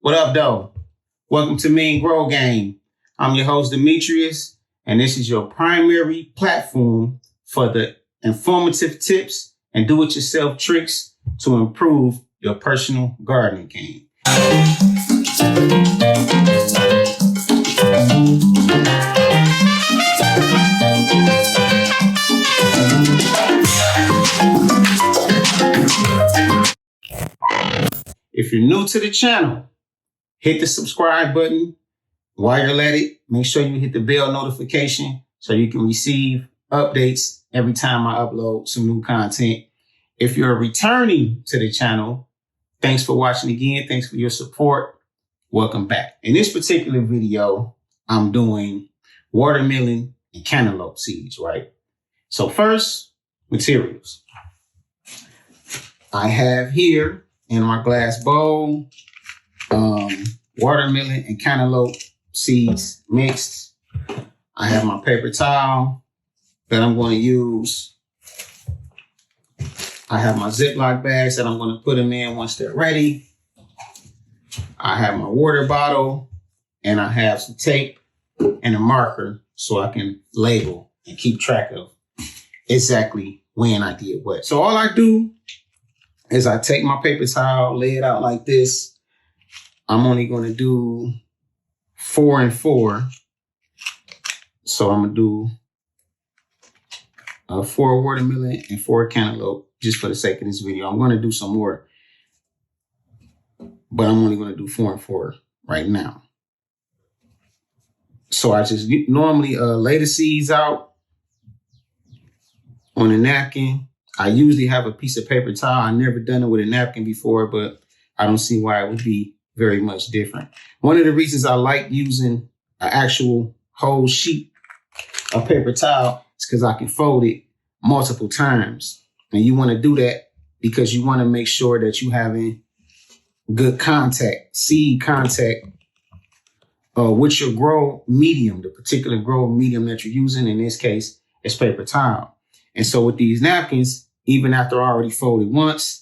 What up, though? Welcome to Mean Grow Game. I'm your host, Demetrius, and this is your primary platform for the informative tips and do-it-yourself tricks to improve your personal gardening game. If you're new to the channel, hit the subscribe button. While you're at it, make sure you hit the bell notification so you can receive updates every time I upload some new content. If you're returning to the channel, thanks for watching again. Thanks for your support. Welcome back. In this particular video, I'm doing watermelon and cantaloupe seeds, right? So first, materials. I have here in my glass bowl, watermelon and cantaloupe seeds mixed. I have my paper towel that I'm going to use. I have my Ziploc bags that I'm going to put them in once they're ready. I have my water bottle, and I have some tape and a marker so I can label and keep track of exactly when I did what. So all I do is I take my paper towel, lay it out like this. I'm only going to do 4 and 4. So I'm going to do 4 watermelon and 4 cantaloupe just for the sake of this video. I'm going to do some more, but I'm only going to do 4 and 4 right now. So I just normally lay the seeds out on a napkin. I usually have a piece of paper towel. I've never done it with a napkin before, but I don't see why it would be very much different. One of the reasons I like using an actual whole sheet of paper towel is because I can fold it multiple times. And you want to do that because you want to make sure that you're having good contact, seed contact with your grow medium, the particular grow medium that you're using. In this case, it's paper towel. And so with these napkins, even after I already folded once,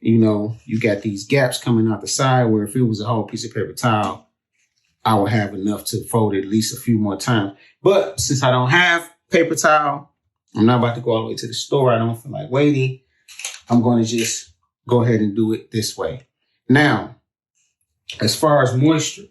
you know, you got these gaps coming out the side where if it was a whole piece of paper towel, I would have enough to fold it at least a few more times. But since I don't have paper towel, I'm not about to go all the way to the store. I don't feel like waiting. I'm going to just go ahead and do it this way. Now, as far as moisture,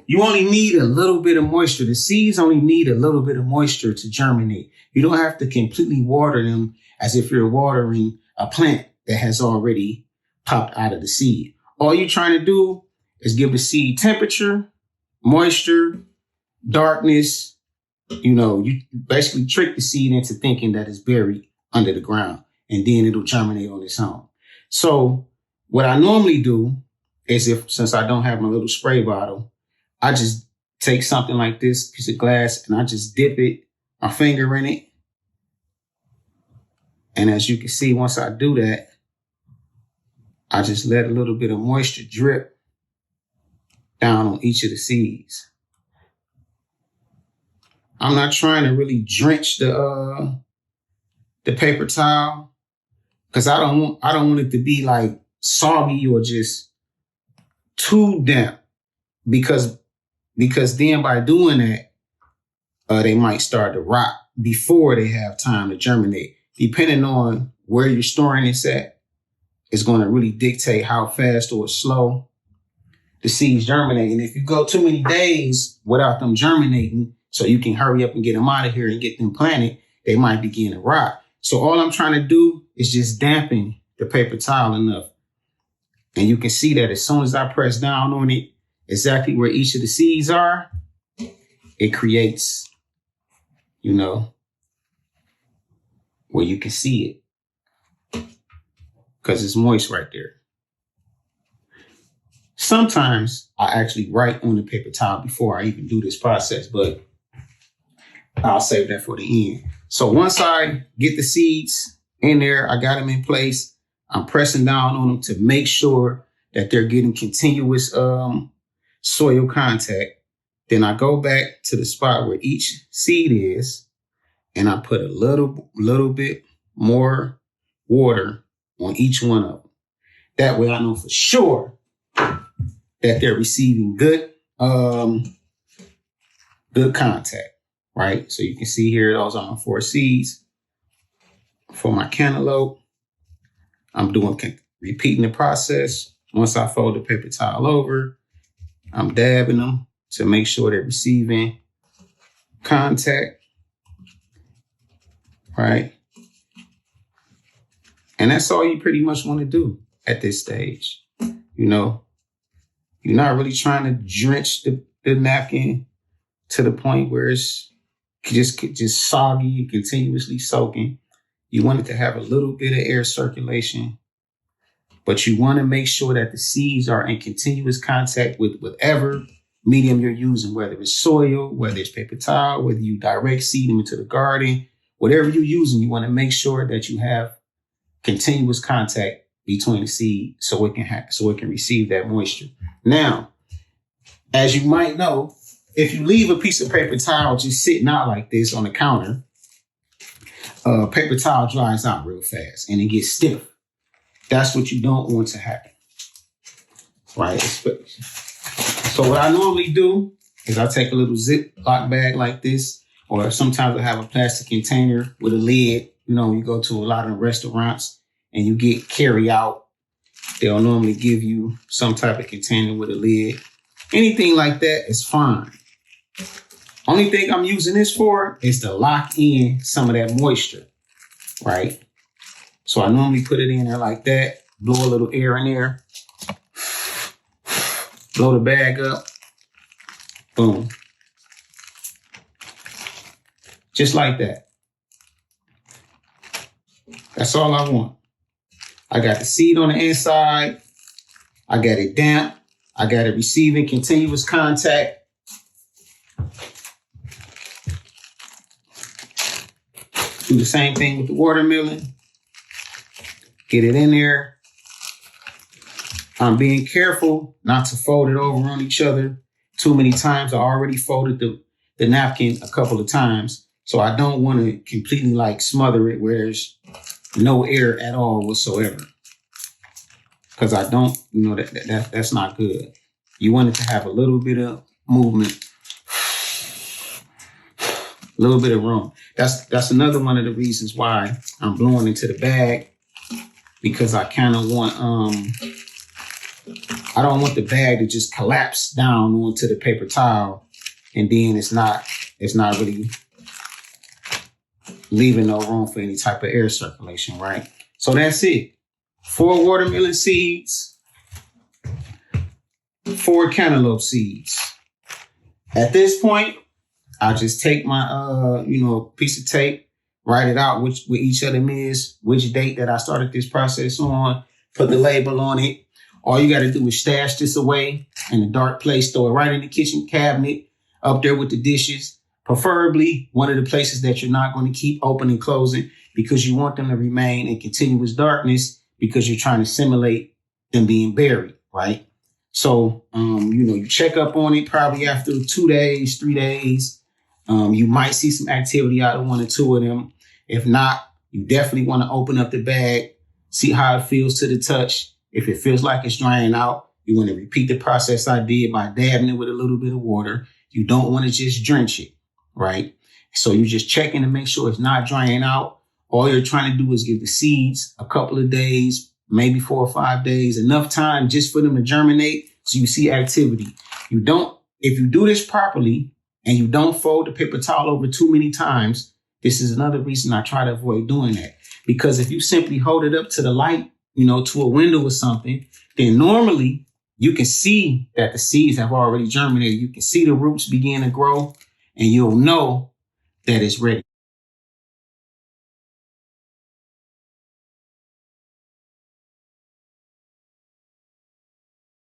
you only need a little bit of moisture. The seeds only need a little bit of moisture to germinate. You don't have to completely water them as if you're watering a plant that has already popped out of the seed. All you're trying to do is give the seed temperature, moisture, darkness. You know, you basically trick the seed into thinking that it's buried under the ground, and then it'll germinate on its own. So what I normally do is since I don't have my little spray bottle, I just take something like this piece of glass and I just dip my finger in it. And as you can see, once I do that, I just let a little bit of moisture drip down on each of the seeds. I'm not trying to really drench the paper towel because I don't want it to be like soggy or just too damp because then by doing that, they might start to rot before they have time to germinate. Depending on where you're storing this at, it's going to really dictate how fast or slow the seeds germinate. And if you go too many days without them germinating, so you can hurry up and get them out of here and get them planted, they might begin to rot. So all I'm trying to do is just dampen the paper towel enough. And you can see that as soon as I press down on it, exactly where each of the seeds are, it creates, you know, where you can see it because it's moist right there. Sometimes I actually write on the paper towel before I even do this process, but I'll save that for the end. So once I get the seeds in there, I got them in place. I'm pressing down on them to make sure that they're getting continuous soil contact. Then I go back to the spot where each seed is, and I put a little bit more water on each one of them. That way I know for sure that they're receiving good contact, right? So you can see here, those are my 4 seeds. For my cantaloupe, I'm repeating the process. Once I fold the paper towel over, I'm dabbing them to make sure they're receiving contact, right? And that's all you pretty much want to do at this stage. You know, you're not really trying to drench the napkin to the point where it's just soggy and continuously soaking. You want it to have a little bit of air circulation, but you want to make sure that the seeds are in continuous contact with whatever medium you're using, whether it's soil, whether it's paper towel, whether you direct seed them into the garden, whatever you're using, you want to make sure that you have continuous contact between the seed so it can receive that moisture. Now, as you might know, if you leave a piece of paper towel just sitting out like this on the counter, paper towel dries out real fast and it gets stiff. That's what you don't want to happen, right? So what I normally do is I take a little Ziploc bag like this, or sometimes I have a plastic container with a lid. You know, when you go to a lot of restaurants and you get carry out, they'll normally give you some type of container with a lid. Anything like that is fine. Only thing I'm using this for is to lock in some of that moisture, right? So I normally put it in there like that, blow a little air in there, blow the bag up, boom. Just like that. That's all I want. I got the seed on the inside. I got it damp. I got it receiving continuous contact. Do the same thing with the watermelon. Get it in there. I'm being careful not to fold it over on each other too many times. I already folded the napkin a couple of times. So I don't want to completely like smother it where there's no air at all whatsoever. Because I don't, that's not good. You want it to have a little bit of movement, a little bit of room. That's another one of the reasons why I'm blowing into the bag, because I kind of want, I don't want the bag to just collapse down onto the paper towel, and then it's not really leaving no room for any type of air circulation, right? So that's it. 4 watermelon seeds, 4 cantaloupe seeds. At this point, I just take my, piece of tape, write it out with each of them is, which date that I started this process on, put the label on it. All you got to do is stash this away in a dark place, throw it right in the kitchen cabinet, up there with the dishes, preferably one of the places that you're not going to keep open and closing, because you want them to remain in continuous darkness, because you're trying to simulate them being buried, right? So, you check up on it probably after 2 days, 3 days. You might see some activity out of 1 or 2 of them. If not, you definitely want to open up the bag, see how it feels to the touch. If it feels like it's drying out, you want to repeat the process I did by dabbing it with a little bit of water. You don't want to just drench it, right? So you're just checking to make sure it's not drying out. All you're trying to do is give the seeds a couple of days, maybe 4 or 5 days, enough time just for them to germinate so you see activity. If you do this properly and you don't fold the paper towel over too many times, this is another reason I try to avoid doing that. Because if you simply hold it up to the light, to a window or something, then normally you can see that the seeds have already germinated. You can see the roots begin to grow, and you'll know that it's ready.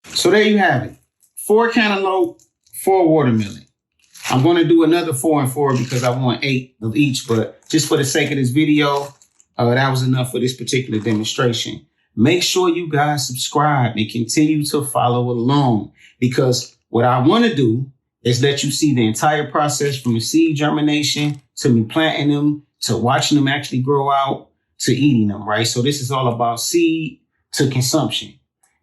So there you have it. 4 cantaloupe, 4 watermelon. I'm going to do another 4 and 4 because I want 8 of each, but just for the sake of this video, that was enough for this particular demonstration. Make sure you guys subscribe and continue to follow along, because what I want to do is let you see the entire process from the seed germination to me planting them, to watching them actually grow out, to eating them, right? So this is all about seed to consumption.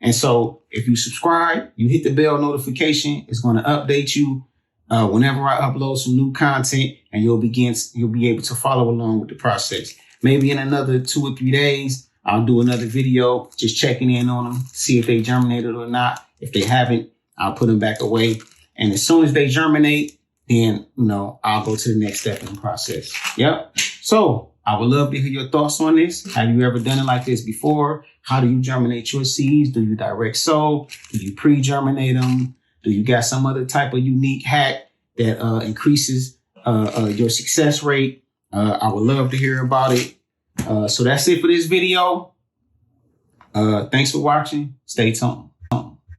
And so if you subscribe, you hit the bell notification, it's going to update you whenever I upload some new content, and you'll be able to follow along with the process. Maybe in another 2 or 3 days, I'll do another video just checking in on them, see if they germinated or not. If they haven't, I'll put them back away. And as soon as they germinate, then, I'll go to the next step in the process. Yep. So I would love to hear your thoughts on this. Have you ever done it like this before? How do you germinate your seeds? Do you direct sow? Do you pre-germinate them? Do you got some other type of unique hack that increases your success rate? I would love to hear about it. So that's it for this video. Thanks for watching. Stay tuned.